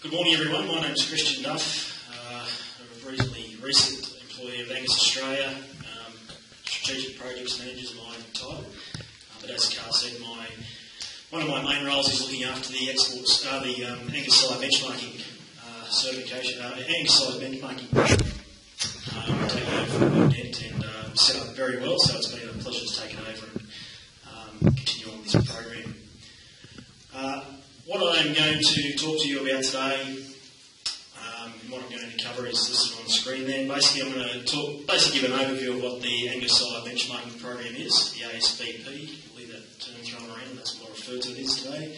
Good morning everyone, my name is Christian Duff. I'm a reasonably recent employee of Angus Australia. Strategic Projects Manager is my title. But as Carl said, one of my main roles is looking after the exports, the Angus Sire Benchmarking certification, Angus Sire Benchmarking Program. Taken over from Dent and set up very well, so it's been a pleasure to take it over and continue on with this program. What I'm going to talk to you about today, and what I'm going to cover is listed on the screen there. Basically, I'm going to give an overview of what the Angus Sire Benchmarking Program is, the ASBP. I believe that term thrown around, that's what I refer to it as today.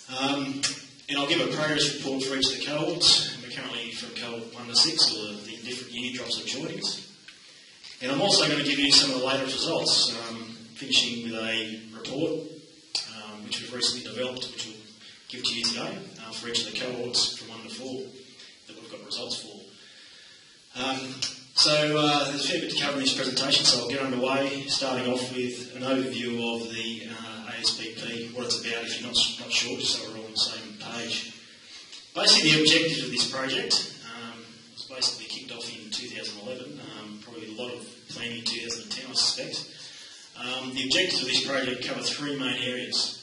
And I'll give a progress report for each of the cohorts. We're currently from cohort 1 to 6, or the different year drops of joinings. And I'm also going to give you some of the latest results, finishing with a report which we've recently developed, which we'll give to you today for each of the cohorts from 1 to 4 that we've got results for. There's a fair bit to cover in this presentation, so I'll get underway, starting off with an overview of the ASBP, what it's about if you're not sure, just so we're all on the same page. Basically, the objective of this project was basically kicked off in 2011, probably a lot of planning in 2010, I suspect. The objectives of this project cover 3 main areas.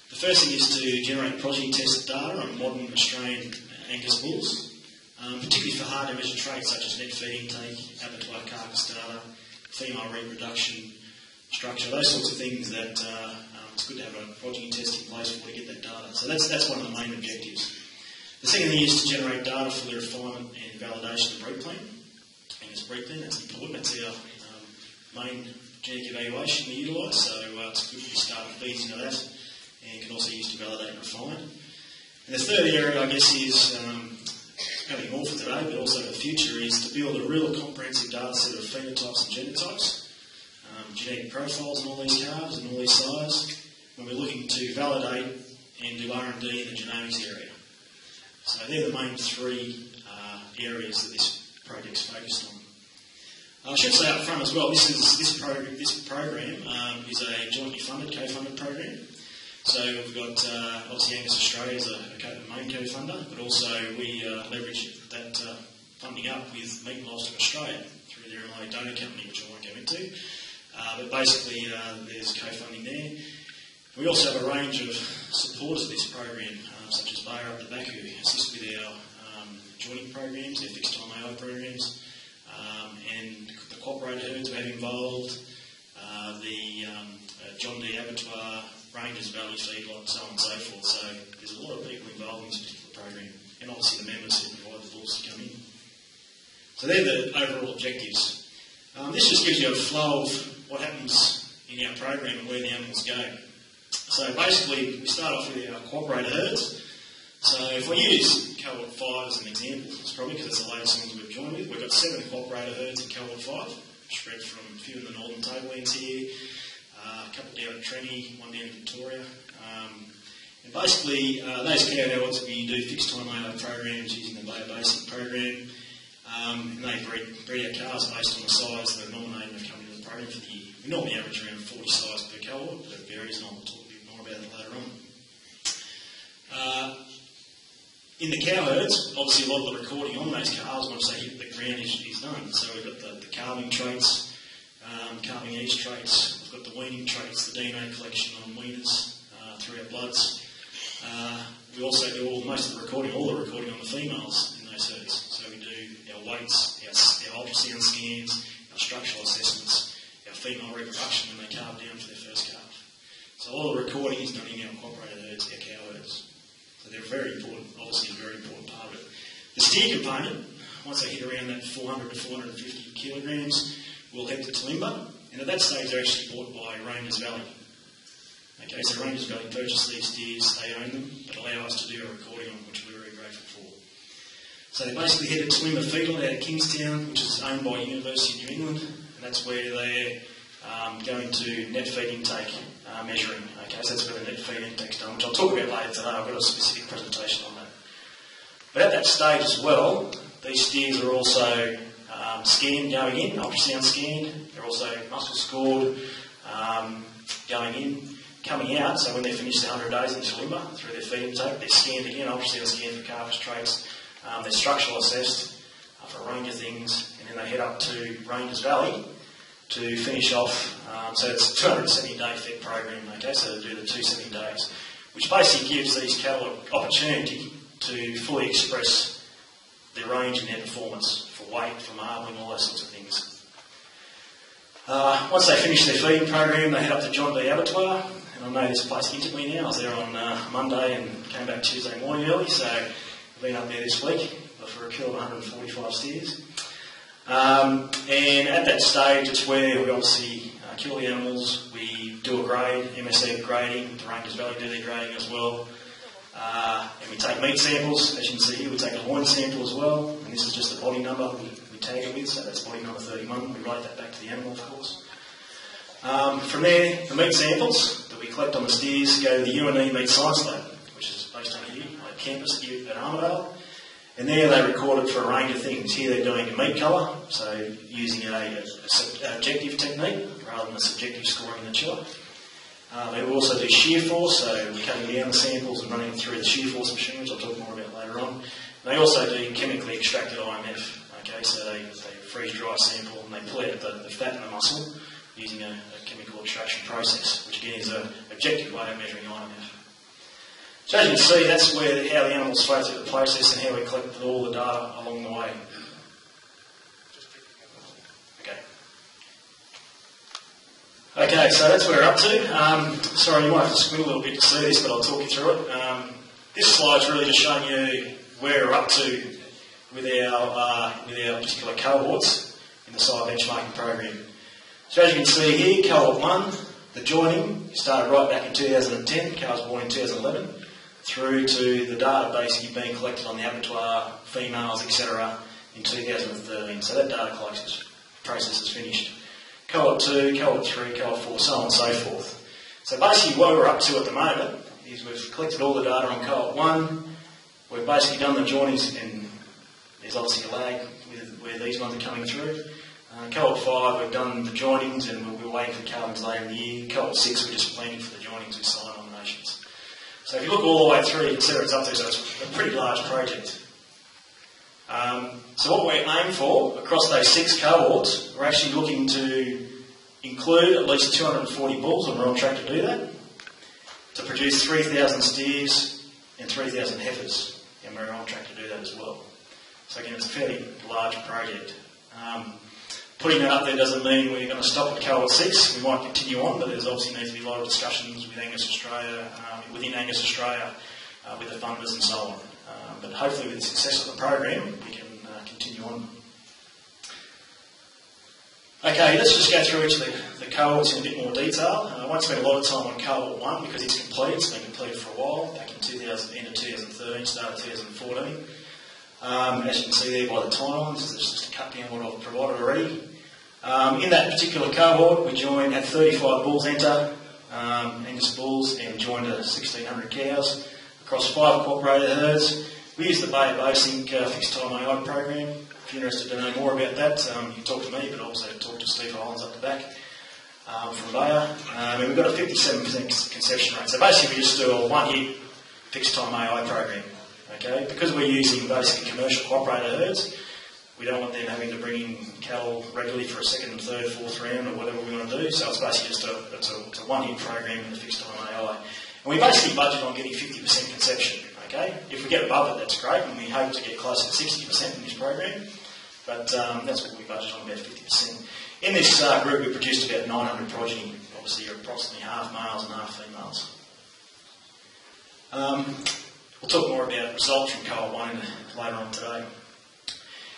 The first thing is to generate progeny test data on modern Australian Angus bulls, particularly for hard to measure traits such as net feed intake, abattoir carcass data, female reproduction, structure, those sorts of things that it's good to have a progeny test in place before we get that data. So that's one of the main objectives. The second thing is to generate data for the refinement and validation of the breed plan. Angus breed plan, that's important, that's our main genetic evaluation we utilise, so it's good to start feeds into that and can also use to validate and refine. And the third area, I guess, is going more for today, but also for the future, is to build a real comprehensive data set of phenotypes and genotypes, genetic profiles on all these calves and all these sires, when we're looking to validate and do R&D in the genomics area. So they're the main 3 areas that this project's focused on. I should say up front as well, this program is a jointly funded, co-funded program. So we've got obviously Angus Australia as a main co-funder, but also we leverage that funding up with Meat and Livestock Australia through their MLA donor company, which I won't go into. But basically there's co-funding there. We also have a range of supporters of this program, such as Bayer up the back, who assist with our joining programs, our fixed time AI programs, and the cooperative herds we have involved, the John D. Abattoir, Rangers, Valley Feedlot, so on and so forth. So there's a lot of people involved in this particular program, and obviously the members who provide the bulls to come in. So they're the overall objectives. This just gives you a flow of what happens in our program and where the animals go. So basically, we start off with our cooperator herds. So if we use cohort 5 as an example, it's probably because it's the latest ones we've joined with. We've got 7 cooperator herds in cohort 5, spread from a few in the northern tablelands here, a couple down at Trenny, 1 down in Victoria. And basically, those cow herds, we do fixed time AI programs using the Bayer Basic program. And they breed our calves based on the size that are nominated and have come into the program for the year. We normally average around 40 sires per cohort, but it varies, and I'll talk a bit more about it later on. In the cow herds, obviously a lot of the recording on those calves once they hit the ground is done. So we've got the calving traits, calving ease traits, we've got the weaning traits, the DNA collection on weaners through our bloods. We also do all the recording on the females in those herds. So we do our weights, our ultrasound scans, our structural assessments, our female reproduction when they calve down for their first calf. So all the recording is done in our cooperated herds, our cow herds. So they're very important, obviously a very important part of it. The steer component, once they hit around that 400 to 450 kilograms, we'll head to Toowoomba, and at that stage they're actually bought by Rangers Valley. Okay, so Rangers Valley purchase these steers, they own them, but allow us to do a recording on them, which we're very grateful for. So they basically head to Toowoomba Feedlot out of Kingstown, which is owned by University of New England, and that's where they're going to net feed intake measuring. Okay, so that's where the net feed intake's done, which I'll talk about later today. I've got a specific presentation on that. But at that stage as well, these steers are also scanned going in, ultrasound scanned. They're also muscle scored going in. coming out, so when they finish their 100 days into limber through their feed intake, they're scanned again. Obviously they're scanned for carcass traits, they're structural assessed for a range of things, and then they head up to Ranges Valley to finish off. So it's a 270-day fed program, okay, so they do the 270 days, which basically gives these cattle an opportunity to fully express their range and their performance for weight, for marbling, all those sorts of things. Once they finish their feeding program, they head up to John D. Abattoir, and I know this place intimately now. I was there on Monday and came back Tuesday morning early, so I've been up there this week for a kill of 145 steers. And at that stage, it's where we obviously kill the animals, we do a grade, MSC grading, the Ranges Valley do their grading as well, and we take meat samples. As you can see here, we take a loin sample as well, and this is just the body number we tag it with, so that's body number 31. We write that back to the animal, of course. From there, the meat samples that we collect on the steers go to the UNE Meat Science Lab, which is based on here, on campus here at Armidale. And there they record it for a range of things. Here they're doing a meat colour, so using an objective technique rather than a subjective scoring in the chiller. They will also do shear force, so cutting down the samples and running through the shear force machine, which I'll talk more about later on. They also do chemically extracted IMF, okay, so they freeze dry a sample and they pull out the fat in the muscle using a chemical extraction process, which again is an objective way of measuring IMF. So as you can see, that's how the animals flow through the process and how we collect all the data along the way. Okay, so that's where we're up to. Sorry, you might have to squint a little bit to see this, but I'll talk you through it. This slide's really just showing you where we're up to with our particular cohorts in the Sire Benchmarking Program. So as you can see here, cohort 1, the joining started right back in 2010, cow was born in 2011, through to the data basically being collected on the abattoir, females, etc. in 2013. So that data collection process is finished. Cohort 2, cohort 3, cohort 4, so on and so forth. So basically what we're up to at the moment is we've collected all the data on cohort 1, we've basically done the joinings, and there's obviously a lag with where these ones are coming through. Cohort 5, we've done the joinings and we'll be waiting for carbons later in the year. Cohort 6, we're just planning for the joinings with sign nominations. So if you look all the way through, you can see where it's up to, so it's a pretty large project. So what we're aiming for across those 6 cohorts, we're actually looking to include at least 240 bulls, and we're on track to do that, to produce 3,000 steers and 3,000 heifers, and we're on track to do that as well. So again, it's a fairly large project. Putting that up there doesn't mean we're going to stop at cohort 6. We might continue on, but there's obviously needs to be a lot of discussions with Angus Australia, within Angus Australia, with the funders and so on. But hopefully with the success of the program, we can continue on. Okay, let's just go through each of the cohorts in a bit more detail. I won't spend a lot of time on cohort 1 because it's complete. It's been completed for a while, back in end of 2013, start of 2014. As you can see there by the timelines, it's just a cut down what I've provided already. In that particular cohort, we joined, had 35 bulls enter, Angus bulls, and joined 1,600 cows across 5 cooperated herds. We use the Bay of Bosink fixed time AI program. If you're interested to know more about that, you can talk to me, but also talk to Steve Highlands up the back from Bayer. And we've got a 57% conception rate. So basically we just do a one-hit fixed time AI program. Okay? Because we're using basically commercial cooperated herds, we don't want them having to bring in cattle regularly for a second, third, fourth round or whatever we want to do. So it's basically just a one-hit program in the fixed time AI. And we basically budget on getting 50% conception. Okay? If we get above it, that's great, and we hope to get closer to 60% in this program. But that's what we budget on, about 50%. In this group, we produced about 900 progeny. Obviously, you're approximately half males and half females. We'll talk more about results from cohort 1 later on today.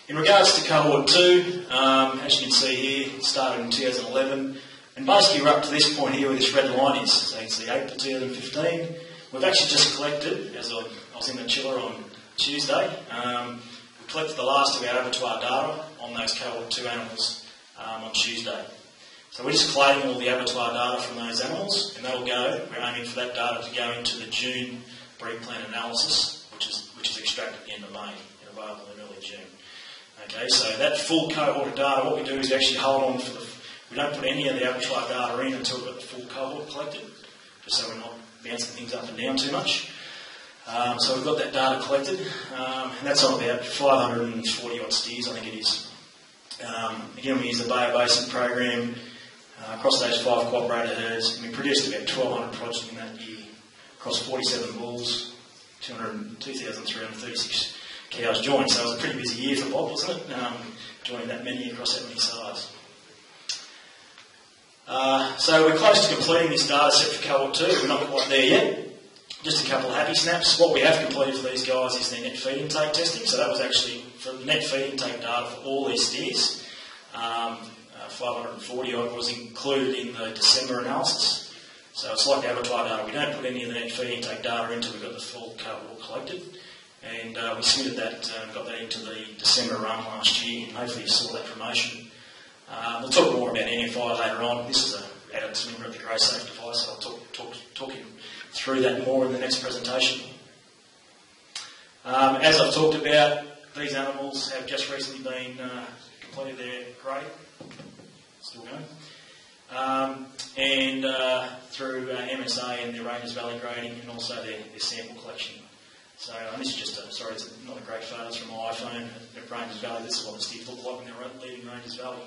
In regards to cohort 2, as you can see here, it started in 2011, and basically we're up to this point here where this red line is. So you can see April 2015. We've actually just collected, as I was in the chiller on Tuesday, we collected the last of our abattoir data on those cohort 2 animals on Tuesday. So we're just collating all the abattoir data from those animals, and that'll go, we're aiming for that data to go into the June breed plan analysis, which is extracted at the end of May and available in early June. Okay, so that full cohort of data, what we do is actually hold on for we don't put any of the abattoir data in until we've got the full cohort collected, just so we're not bouncing things up and down too much. So we've got that data collected, and that's on about 540 odd steers, I think it is. Again, we use the Bayer Basin program across those 5 cooperator herds, and we produced about 1,200 progeny in that year across 47 bulls, 2,336 cows joined. So it was a pretty busy year for Bob, wasn't it? Joining that many across that many sites. So we're close to completing this data set for cohort 2. We're not quite there yet. Just a couple of happy snaps. What we have completed for these guys is their net feed intake testing. So that was actually for net feed intake data for all these steers. 540 odd was included in the December analysis. So it's like the abattoir data. We don't put any of the net feed intake data until we've got the full cohort collected. And we submitted that and got that into the December run last year. And hopefully you saw that promotion. We'll talk more about NFI later on. This is an added member of the Grey Safe device, so I'll talk you through that more in the next presentation. As I've talked about, these animals have just recently been completed their grading, still going, and through MSA and their Ranges Valley grading, and also their sample collection. So this is just it's not a great photos from my iPhone at Ranges Valley. This is what the steers look like when they're leaving Ranges Valley.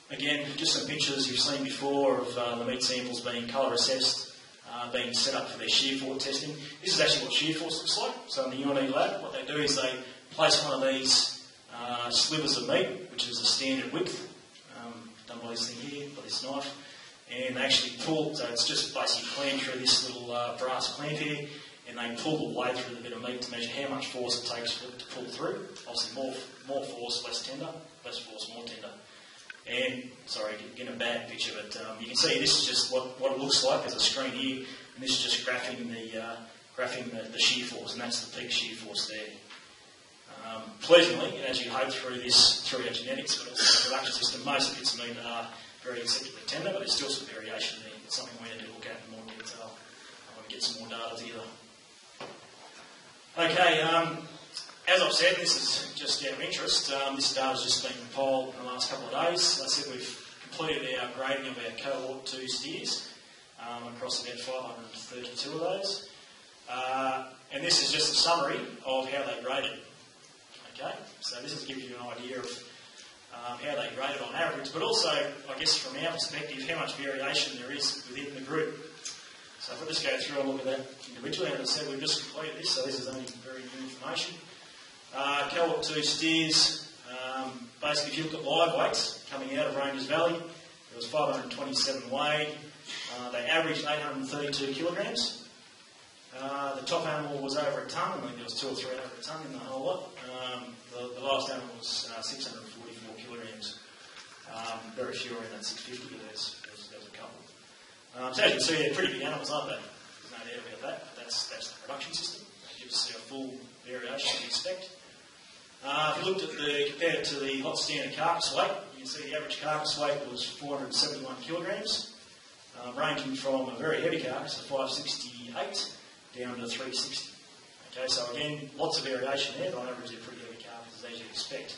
Again, just some pictures you've seen before of the meat samples being colour assessed, being set up for their shear force testing. This is actually what shear force looks like. So in the UNE lab, what they do is they place one of these slivers of meat, which is a standard width, done by this thing here, by this knife, and they actually pull, so it's just basically clamped through this little brass clamp here, and they pull the way through the bit of meat to measure how much force it takes for it to pull through. Obviously more force, less tender, less force, more tender. And, sorry, getting a bad picture, but you can see this is just what it looks like. There's a screen here, and this is just graphing the shear force, and that's the peak shear force there. Pleasantly, as you hope through our genetics, but also the production system, most bits of meat are very acceptably tender, but there's still some variation there. It's something we need to look at in more detail when we get some more data together. Okay, as I've said, this is just out of interest. This data has just been compiled in the last couple of days. As I said, we've completed our grading of our cohort 2 steers across about 532 of those. And this is just a summary of how they graded. Okay, so this is gives you an idea of how they graded on average, but also, I guess from our perspective, how much variation there is within the group. So if I just go through and look at that individually, as I said, we've just completed this, so this is only very new information. Cohort 2 steers, basically if you look at live weights coming out of Ranges Valley, there was 527 weighed. They averaged 832 kilograms. The top animal was over a tonne. I think there was 2 or 3 over a tonne in the whole lot. The last animal was 644 kilograms. Very few are in that 650, but there's a couple. So as you can see, they're pretty big animals, aren't they? There's no doubt about that. That's the production system. It gives us our full variation we expect. If you looked at compared it to the hot standard carcass weight, you can see the average carcass weight was 471 kilograms, ranging from a very heavy carcass of 568 down to 360. Okay, so again, lots of variation there, but on average they're pretty heavy carcasses as you'd expect.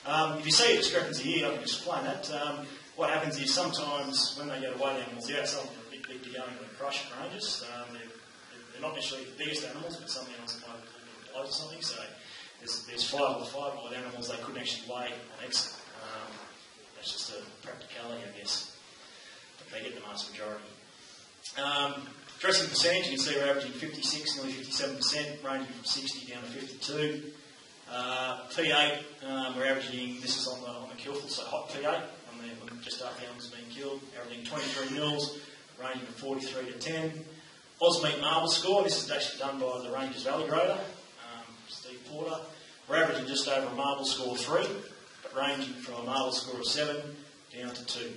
If you see a discrepancy here, I can explain that. What happens is sometimes when they go to weigh animals out, some of them are a bit big to go into the crush ranges. They're not necessarily the biggest animals, but some animals might be a little bit below something. So there's 5 or 5 odd animals they couldn't actually weigh on exit. That's just a practicality, I guess. But they get the vast majority. Dressing percentage, you can see we're averaging 56, nearly 57%, ranging from 60 down to 52. P8, we're averaging, this is on the killful, so hot P8, when just after the animal's been killed, averaging 23 mils, ranging from 43 to 10. Osmeat marble score, this is actually done by the Ranges Valley grader, Steve Porter. We're averaging just over a marble score 3, but ranging from a marble score of 7 down to 2.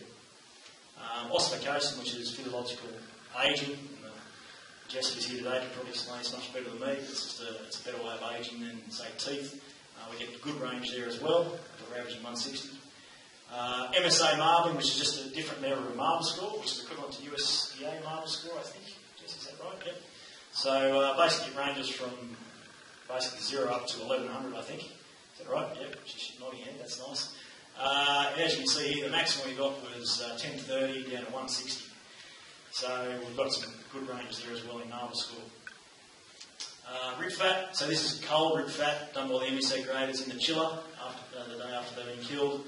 Ossification, which is physiological ageing, Jessica's here today to probably explain this much better than me. It's a better way of ageing than, say, teeth. We get good range there as well. We're averaging 160. MSA marbling, which is just a different level of marble score, which is equivalent to USDA marble score, I think. Jess, is that right? Yep. So basically it ranges from basically 0 up to 1100, I think. Is that right? Yep. She's nodding head. That's nice. As you can see here, the maximum we got was 1030 down to 160. So we've got some good ranges there as well in marble score. Rib fat, so this is cold rib fat done by the MSC graders in the chiller the day after they've been killed.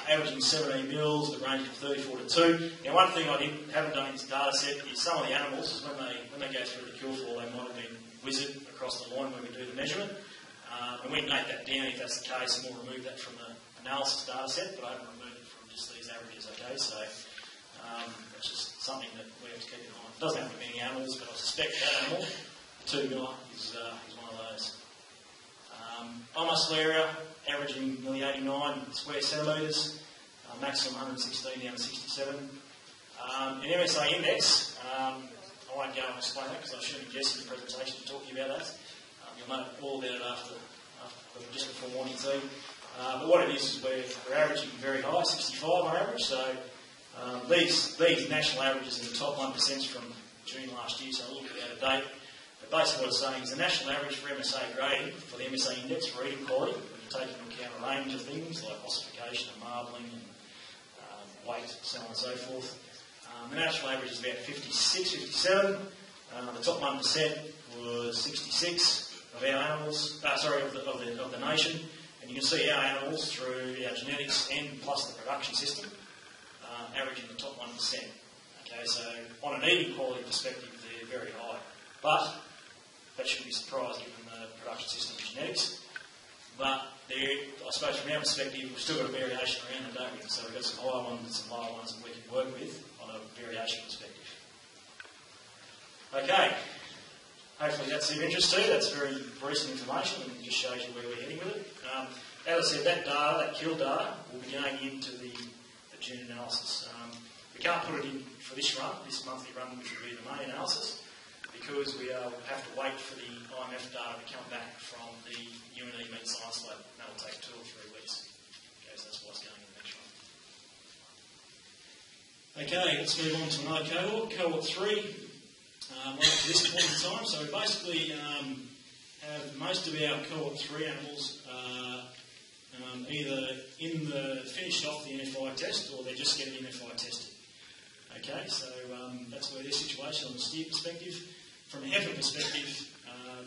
Averaging 17 mils, the range of 34 to 2. Now one thing I haven't done in this data set is some of the animals, when they go through the kill floor, they might have been whizzed across the line when we do the measurement. And we note that down if that's the case, and we'll remove that from the analysis data set, but I haven't removed it from just these averages, okay? So it's just something that we have to keep in mind. It doesn't have to be many animals, but I suspect that animal, the 2 miller, is one of those. Angus Australia, averaging nearly 89 square centimetres, maximum 116 down to 67. In MSA index, I won't go and explain that because I should have Jess in the presentation to talk to you about that. You'll know all about it after just before morning tea. But what it is we're averaging very high, 65 on average. So these national averages in the top 1% from June last year, so a little bit out of date. But basically what it's saying is the national average for MSA grading, for the MSA index for eating quality, when you take into account a range of things like ossification and marbling and weight, so on and so forth. The national average is about 56, 57. The top 1% was 66 of our animals, of the nation. And you can see our animals through our genetics and plus the production system averaging the top 1%. Okay, so on an eating quality perspective, they're very high. But that shouldn't be surprised given the production system and genetics. But I suppose from our perspective, we've still got a variation around it, don't we? So we've got some higher ones and some lower ones that we can work with on a variation perspective. Okay, hopefully that's of interest to you. That's very recent information and it just shows you where we're heading with it. As I said, that data, that kill data, will be going into the June analysis. We can't put it in for this run, this monthly run, which will be the May analysis, because we have to wait for the IMF data to come back from the UNE Meat Science Lab. That will take 2 or 3 weeks. Okay, so that's why it's going in the next run. Okay, let's move on to another cohort, cohort 3. We're up to this point in time, so we basically have most of our cohort 3 animals either finished off the NFI test or they're just getting NFI tested. Okay, so that's where their situation on the steer perspective. From a heifer perspective,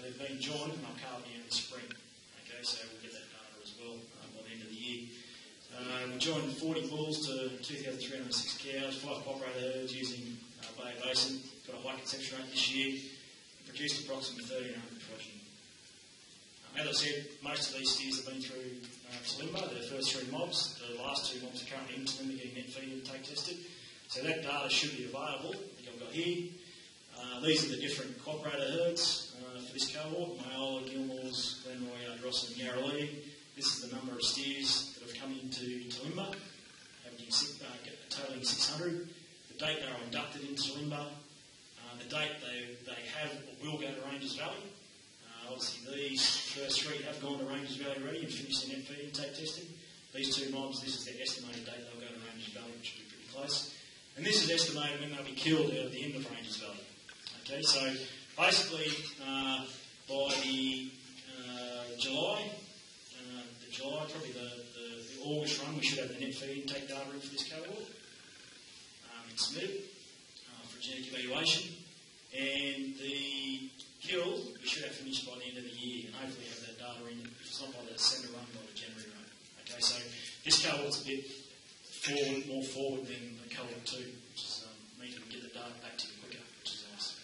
they've been joined and they'll calve in the spring. Okay, so we'll get that data as well by the end of the year. We joined 40 bulls to 2,306 cows, 5 operator herds using Bay Basin. Got a high conception rate this year. Produced approximately 1,300 progeny. As I said, most of these steers have been through Talimba, the first 3 mobs. The last 2 mobs are currently in Talimba getting net feed intake tested. So that data should be available, like I've got here. These are the different cooperator herds for this cohort: Mayola, Gilmore's, Glenroy, Ardrossan and Yarralee. This is the number of steers that have come into Talimba, totaling 600. The date they were inducted into Talimba, the date they have or will go to Ranges Valley. Obviously these first 3 have gone to Ranges Valley already and finished their net feed intake testing. These 2 mobs, this is their estimated date they'll go to Ranges Valley, which will be pretty close. And this is estimated when they'll be killed out at the end of Ranges Valley. Okay, so basically by the July, probably the August run, we should have the net feed intake data in for this cohort. It's submitted for genetic evaluation. And the kill, we should have finished by the end of the year and hopefully have that data in, if it's not by the December run, by the January run. Okay, so this cohort's a bit more forward than the cohort 2, which is means we can get the data back to you quicker, which is nice.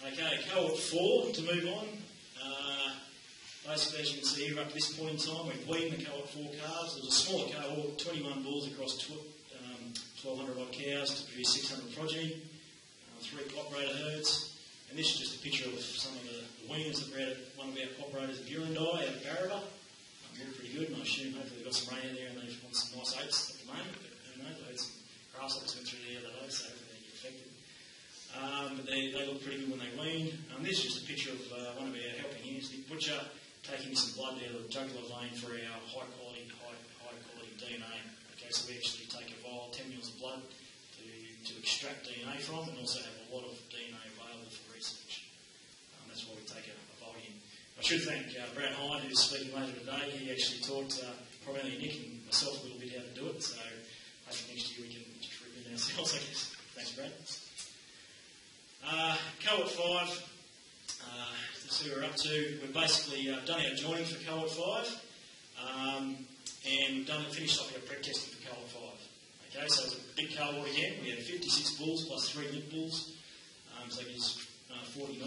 Okay, cohort 4, to move on. Basically, as you can see here, up to this point in time, we've weaned the cohort 4 calves. There was a smaller cohort, 21 bulls across 1,200 odd cows to produce 600 progeny, 3 cooperator herds. And this is just a picture of some of the weaners that were at one of our cooperators at Burundai out of Barraba. They're pretty good, and I assume hopefully they've got some rain out there and they want some nice oats at the moment. But who knows, they had some grasshoppers went through there the other day, so hopefully they get affected. But they look pretty good when they wean. This is just a picture of one of our helping hands, the butcher, taking some blood out of the jugular vein for our high quality DNA. Okay, so we actually take a vial, 10 mils of blood to extract DNA from, and also have a lot of DNA available for research. That's why we take a volume. I should thank Brad Hine, who's speaking later today. He actually taught primarily Nick and myself a little bit how to do it, so hopefully next year we can just repeat ourselves, I guess. Thanks, Brad. Cohort 5, let's see what we're up to. We've basically done our joining for Cohort 5 and finished off our prep testing for Cohort 5. Okay, so it was a big cohort again. We had 56 bulls plus 3 link bulls, so it is 49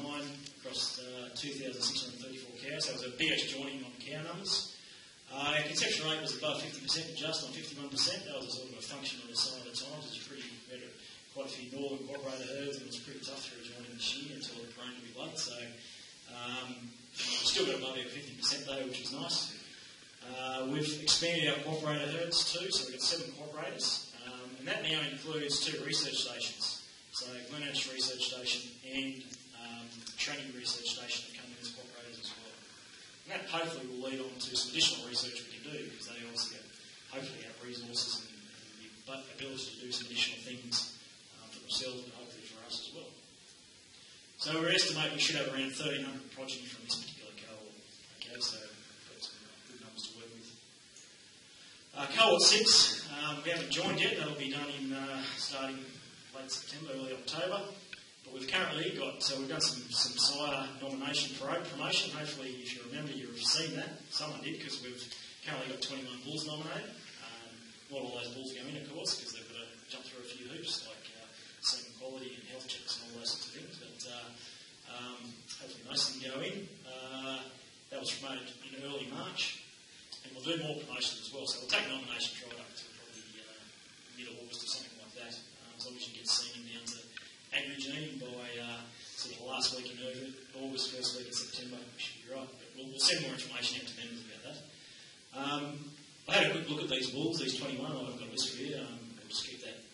across 2,634 cows. So it was a BH joining on cow numbers. Our conception rate was above 50%, just on 51%. That was a sort of a function of the sign of the times. We had quite a few northern cooperator herds, and it was pretty tough through joining this year until it rained to be late. So we still got above our 50% though, which was nice. We've expanded our cooperator herds too, so we've got 7 cooperators, and that now includes 2 research stations. So Glenelg Research Station and Training Research Station have come in as cooperators as well. And that hopefully will lead on to some additional research we can do, because they obviously hopefully have resources and the ability to do some additional things for themselves, but hopefully for us as well. So we estimate we should have around 1,300 progeny from this particular cohort. Okay, so we've got some good numbers to work with. Cohort 6, we haven't joined yet. That'll be done in starting late September, early October. But we've currently got, so we've done some sire nomination promotion. Hopefully, if you remember, you've seen that. Someone did, because we've currently got 21 bulls nominated. Not all those bulls go in, of course, because they've got to jump through a few hoops, like semen quality and health checks and all those sorts of things. But hopefully most of them go in. That was promoted in early March. And we'll do more promotions as well. So we'll take nominations right up to probably mid-August or something like that. As long as you get semen down to Agrigene by sort of the last week in August, first week in September, we should be right. But we'll send more information out to members about that. I had a quick look at these bulls, these 21. I've got a list for you. We'll just keep that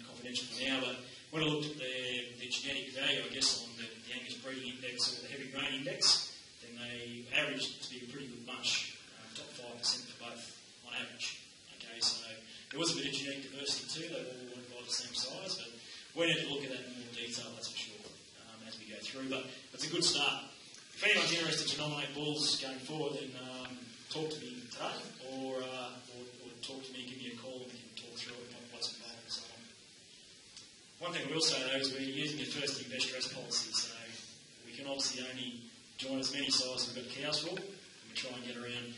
confidential for now. But when I looked at their genetic value, I guess, on the Angus breeding index or the heavy grain index, then they averaged to be a pretty good bunch, top 5% for both on average. Okay, so there was a bit of genetic diversity too. They all weren't by the same size, but we need to look at that in more detail, that's for sure, as we go through. But it's a good start. If anyone's interested to nominate bulls going forward, then talk to me today, or talk to me, give me a call, and we can talk through it, what's involved and so on. One thing I will say though is we're using a first in best dress policy, so we can obviously only join as many sires as we've got cows for, and we try and get around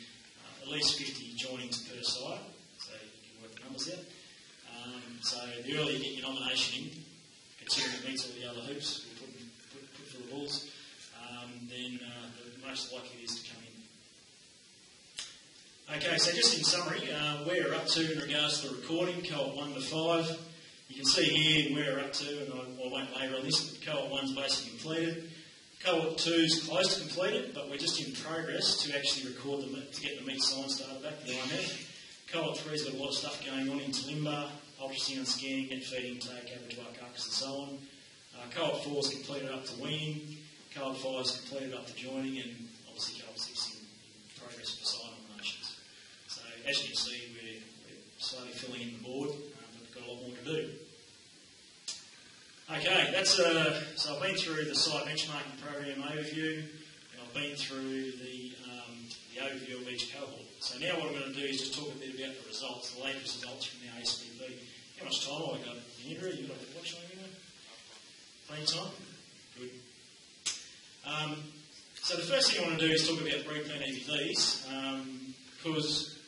at least 50 joinings per sire, so you can work the numbers out. So the earlier you get your nomination in, considering it meets all the other hoops we put for the bulls, then the most likely it is to come in. Okay, so just in summary, where we're up to in regards to the recording, cohort 1 to 5. You can see here where we're up to, and I won't labour on this, but cohort 1's basically completed. Cohort 2's close to completed, but we're just in progress to actually record them, to get the meat science data back to the IMF. Cohort 3's got a lot of stuff going on into limber, ultrasound scanning, net feeding, take, abattoir carcass and so on. Cohort 4's completed up to weaning. Cohort 5's completed up to joining, and obviously cohort 6 in progress for sire nominations. So as you can see, we're slowly filling in the board, but we've got a lot more to do. Okay, that's so I've been through the Sire Benchmarking Program overview, and I've been through the overview of each cohort. So now what I'm going to do is just talk a bit about the results, the latest results from our ASPP. How much time have I got? Andrew, you got to watch on anyone? Plenty of time? Good. So the first thing I want to do is talk about breed plan EBVs, because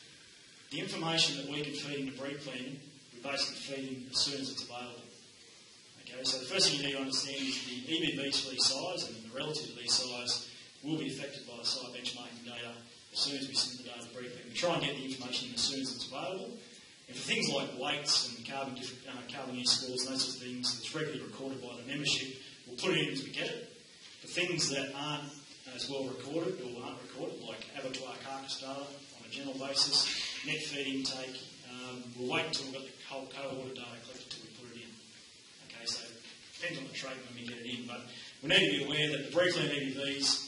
the information that we can feed into breed plan, we basically feed in as soon as it's available. Okay, so the first thing you need to understand is the EBVs for these sires and the relative to these sires will be affected by the sire benchmarking data as soon as we send the data to breed plan. We try and get the information in as soon as it's available. And for things like weights and carbon unit scores and those sorts of things that's regularly recorded by the membership, we'll put it in as we get it. For things that aren't as well recorded or aren't recorded, like abattoir carcass data on a general basis, net feed intake, we'll wait until we've got the whole cohort of data collected until we put it in. Okay, so it depends on the trait when we get it in, but we need to be aware that the breed plan EBVs,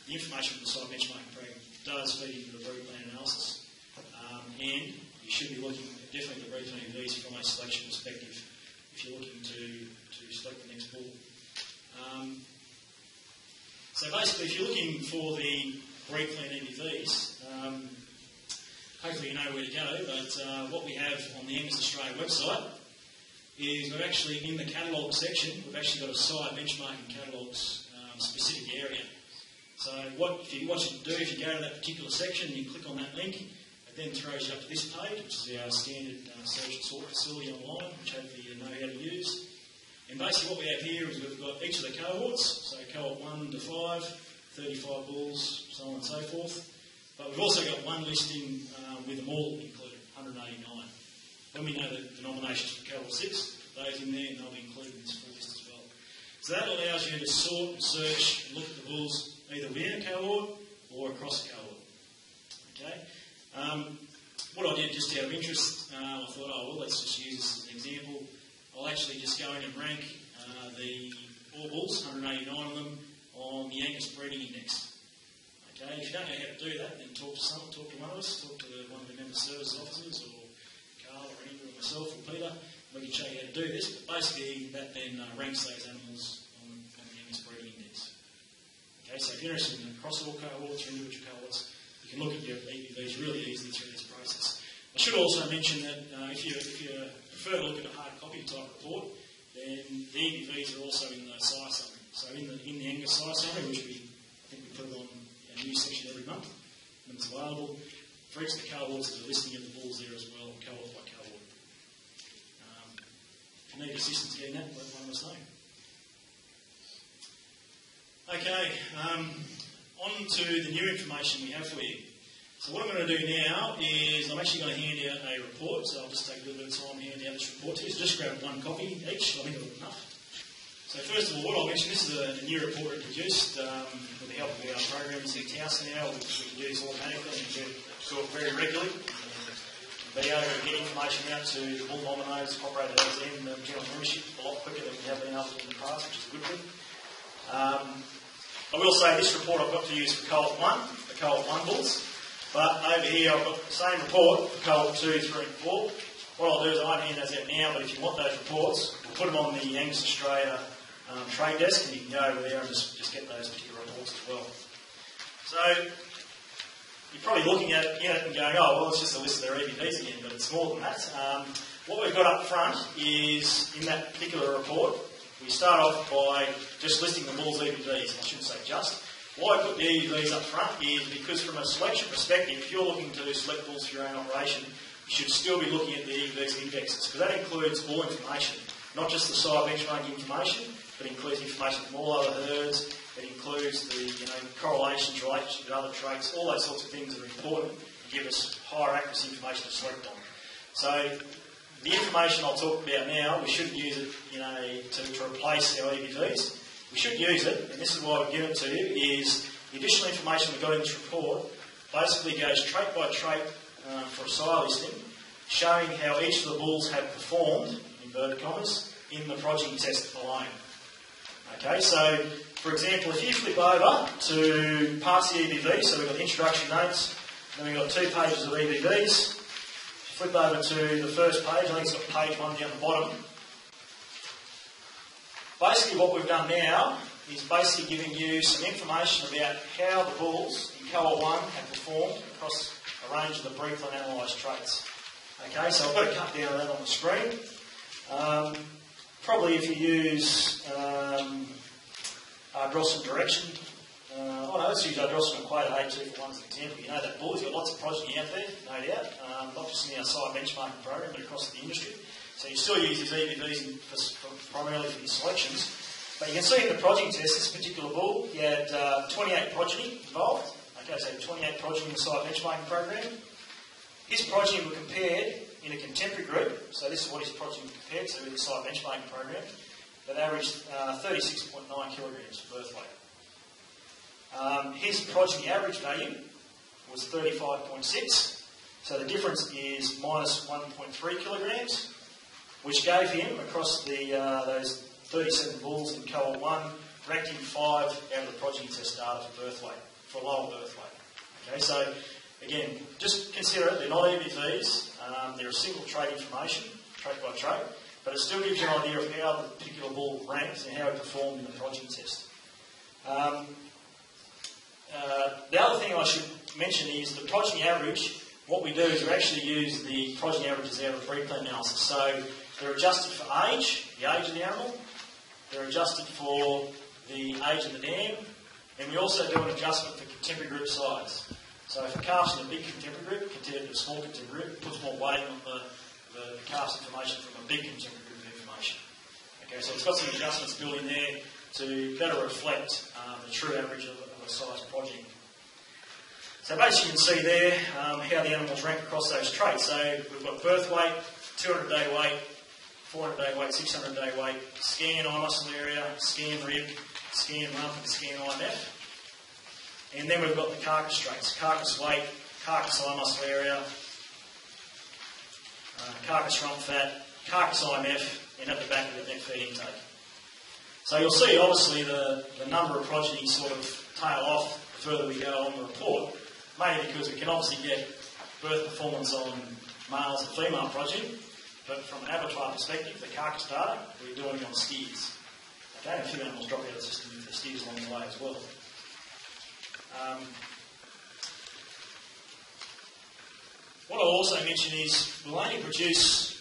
the information from the Sire Benchmarking Program does feed into the breed plan analysis. And you should be looking definitely at the breed plan EBVs from a selection perspective if you're looking to select the next bull. So basically, if you're looking for the breed clean EBVs, hopefully you know where to go, but what we have on the Angus Australia website is we've actually, in the catalogue section, we've actually got a Sire Benchmarking catalogues specific area. So what you should do, if you go to that particular section and you click on that link, it then throws you up to this page, which is our standard search and sort facility online, which hopefully you know how to use. And basically what we have here is we've got each of the cohorts, so cohort 1 to 5, 35 bulls, so on and so forth. But we've also got one listing with them all included, 189. When we know the denominations for cohort 6, put those in there and they'll be included in this full list as well. So that allows you to sort and search and look at the bulls either within a cohort or across a cohort. Okay. What I did just out of interest, I thought, oh well, let's just use this as an example. I'll actually just go in and rank the all bulls, 189 of them, on the Angus breeding index. Okay. If you don't know how to do that, then talk to one of us, talk to one of the member service officers, or Carl or Andrew or myself or Peter. We can show you how to do this, but basically that then ranks those animals on the Angus breeding index. Okay, so if you're interested in across all cohorts or individual cohorts, you can look at your EBVs really easily through this process. I should also mention that if you prefer to look at a hard copy type report, then the EBVs are also in the Sire summary. So in the Angus Sire summary, which I think we put it on a news section every month, and it's available. For each of the cohorts, there's a listing of the bulls there as well, cohort by cohort. If you need assistance getting that, let one of us know. Okay, on to the new information we have for you. So what I'm going to do now is I'm actually going to hand out a report, so I'll just take a little bit of time to hand out this report to you. So just grab one copy each, I think it'll be enough. So first of all, what I'll mention, this is a new report we produced with the help of our programs in Towson now. We can do this automatically and do it very regularly. Be able to get information out to the bull nominators, operated as and general membership a lot quicker than we have been able to in the past, which is a good thing. I will say this report I've got to use for cohort 1, the cohort 1 bulls, but over here I've got the same report for cohort 2, 3 and 4. What I'll do is I won't hand those out now, but if you want those reports, we'll put them on the Angus Australia trade desk and you can go over there and just get those particular reports as well. So you're probably looking at it and going, oh well, it's just a list of their EBVs again, but it's more than that. What we've got up front is, in that particular report, we start off by just listing the bulls' EBVs. I shouldn't say just. Why I put the EBVs up front is because from a selection perspective, if you're looking to select bulls for your own operation, you should still be looking at the EBVs indexes, because that includes all information, not just the Sire benchmarking information, but includes information from all other herds. It includes the correlations, relationship with other traits, all those sorts of things that are important to give us higher accuracy information to select on. So the information I'll talk about now, we shouldn't use it to replace our EBVs. We should use it, and this is why we've given it to you, is the additional information we've got in this report basically goes trait by trait for a Sire listing, showing how each of the bulls have performed, inverted commas, in the progeny test alone. Okay, so for example, if you flip over to past the EBV, so we've got the introduction notes, then we've got 2 pages of EBVs. Flip over to the first page, I think it's got page 1 down the bottom. Basically what we've done now is basically giving you some information about how the bulls in cohort 1 have performed across a range of the briefly analysed traits. Okay, so I've got a cut down of that on the screen. Probably if you use Ardrossan direction, let's use Ardrossan equator A2 for one as an example. You know that bull, he's got lots of progeny out there, no doubt, not just in our Sire benchmarking program, but across the industry. So you still use these EBVs primarily for your selections. But you can see in the progeny test, this particular bull, he had 28 progeny involved. Okay, so 28 progeny in the Sire benchmarking program. His progeny were compared in a contemporary group, so this is what his progeny compared to in the Sire benchmarking program, that averaged 36.9 kilograms birth weight. His progeny average value was 35.6, so the difference is minus 1.3 kilograms, which gave him, across those 37 bulls in cohort 1, ranked him 5 out of the progeny test data for birth weight, for lower birth weight. Okay, so again, just consider it, they're not EBVs, they're a single trait information, trait by trait, but it still gives you an idea of how the particular bull ranks and how it performed in the progeny test. The other thing I should mention is the progeny average. What we do is we actually use the progeny averages out of breed plan analysis. So they're adjusted for age, the age of the animal. They're adjusted for the age of the dam. And we also do an adjustment for contemporary group size. So if a calf's in a big contemporary group compared to a small contemporary group, it puts more weight on the calf's information from a big contemporary group of information. Okay, so it's got some adjustments built in there to better reflect the true average of a size progeny. So basically you can see there how the animals rank across those traits. So we've got birth weight, 200-day weight, 400-day weight, 600-day weight, scan eye muscle area, scan rib, scan rump and scan IMF. And then we've got the carcass traits, carcass weight, carcass eye muscle area, carcass rump fat, carcass IMF, and at the back of the net feed intake. So you'll see obviously the number of progeny sort of tail off the further we go on the report, mainly because we can obviously get birth performance on males and female progeny, but from an abattoir perspective, the carcass data, we're doing it on steers. Okay, and a few animals drop out of the system with the steers along the way as well. What I'll also mention is we'll only produce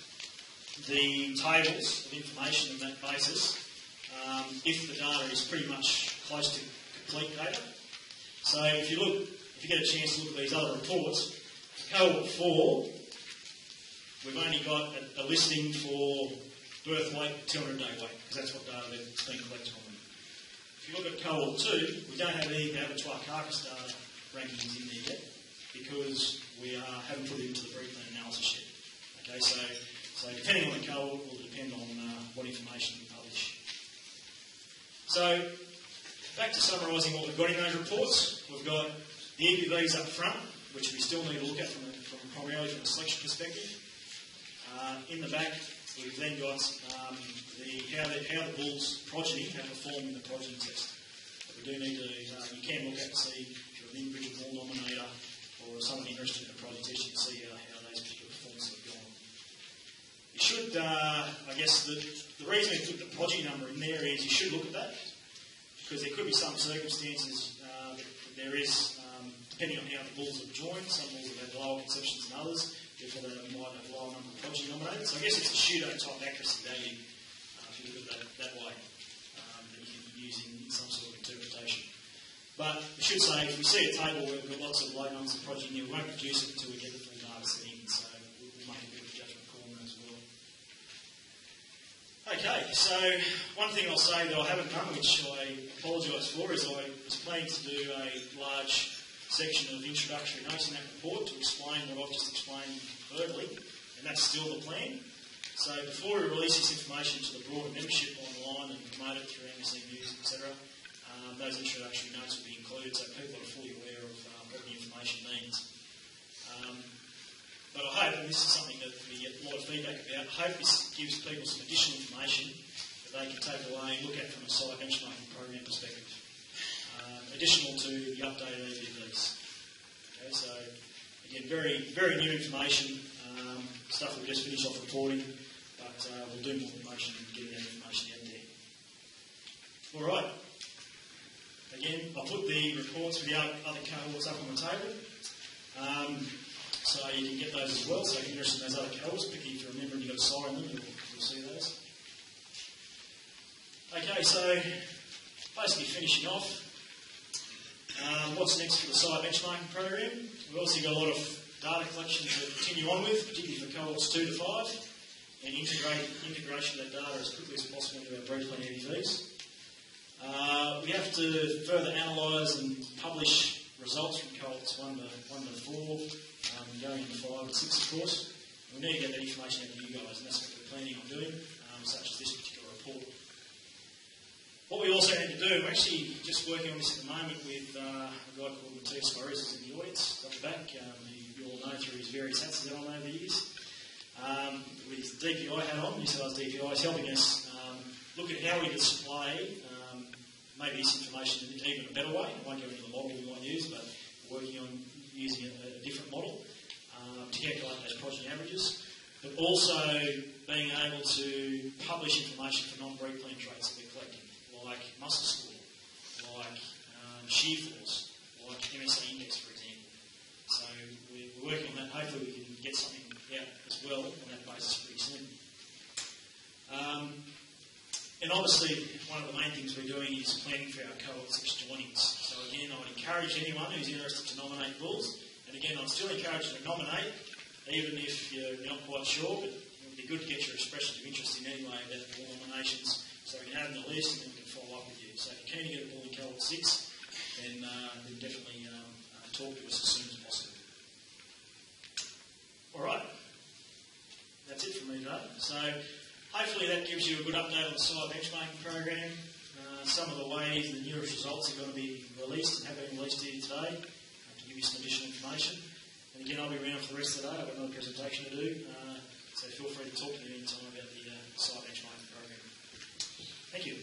the tables of information on that basis if the data is pretty much close to complete data. So if you get a chance to look at these other reports, cohort 4, we've only got a listing for birth weight, 200-day weight, because that's what data that's been collected on them. If you look at cohort 2, we don't have any abattoir carcass data rankings in there yet, because we haven't put it into the breed plan analysis yet. Okay, so depending on the cohort will depend on what information we publish. So back to summarising what we've got in those reports. We've got the EPVs up front, which we still need to look at from primarily from a selection perspective. In the back, we've then got how the bull's progeny have performed in the progeny test. But we do need to, you can look at to see if you're an individual bull nominator or someone interested in the progeny test, you can see how those particular performances have gone. You should, I guess, the reason we put the progeny number in there is you should look at that, because there could be some circumstances that there is, depending on how the bulls have joined, some bulls have had lower conceptions than others, therefore they might have lower number of progeny nominated. So I guess it's a pseudo-type accuracy value, if you look at that way, that you can use in some sort of interpretation. But we should say, if we see a table where we've got lots of low numbers of progeny, we won't produce it until we get the full data set in, so we'll make a bit of a judgment call on that as well. Okay, so one thing I'll say that I haven't done, which I apologise for, is I was planning to do a large section of introductory notes in that report to explain what I've just explained verbally, and that's still the plan. So before we release this information to the broader membership online and promote it through Angus News, etc., those introductory notes will be included so people are fully aware of what the information means. But I hope, and this is something that we get a lot of feedback about, I hope this gives people some additional information that they can take away and look at from a sire benchmarking program perspective, additional to the updated EVs. Okay, so again, very, very new information, stuff we'll just finish off reporting, but we'll do more information and get that information out there. All right. Again, I'll put the reports for the other cohorts up on the table, so you can get those as well. So if you're interested in those other cohorts, particularly if you remember and you've got a sire in them, you'll see those. Okay, so basically finishing off, what's next for the sire benchmarking program? We've obviously got a lot of data collection to continue on with, particularly for cohorts 2 to 5, and integration of that data as quickly as possible into our breed plan EVs. We have to further analyse and publish results from cohorts 1 to 4, going into 5 and 6 of course. We need to get that information out to you guys, and that's what we're planning on doing, such as this particular report. What we also need to do, we're actually just working on this at the moment with a guy called Matthias Squires in the audience at the back, who you all know through his various hats that on over the years. With his DPI hat on, New South Wales DPI, is helping us look at how we can display maybe this information in even a better way. I won't go into the model we might use, but we're working on using a different model to calculate those progeny averages, but also being able to publish information for non-breed plan traits that we're collecting, like muscle score, like shear force, obviously, one of the main things we're doing is planning for our cohort 6 joinings. So again, I would encourage anyone who's interested to nominate bulls. And again, I'd still encourage you to nominate, even if you're not quite sure, but it would be good to get your expression of interest in any way about the bull nominations, so we can have them on the list and then we can follow up with you. So if you're keen to get a bull in cohort 6, then definitely talk to us as soon as possible. All right, that's it from me today. So hopefully that gives you a good update on the Sire Benchmarking Program. Some of the ways the newest results are going to be released and have been released to you today to give you some additional information. And again, I'll be around for the rest of the day. I've got another presentation to do, so feel free to talk to me anytime about the Sire Benchmarking Program. Thank you.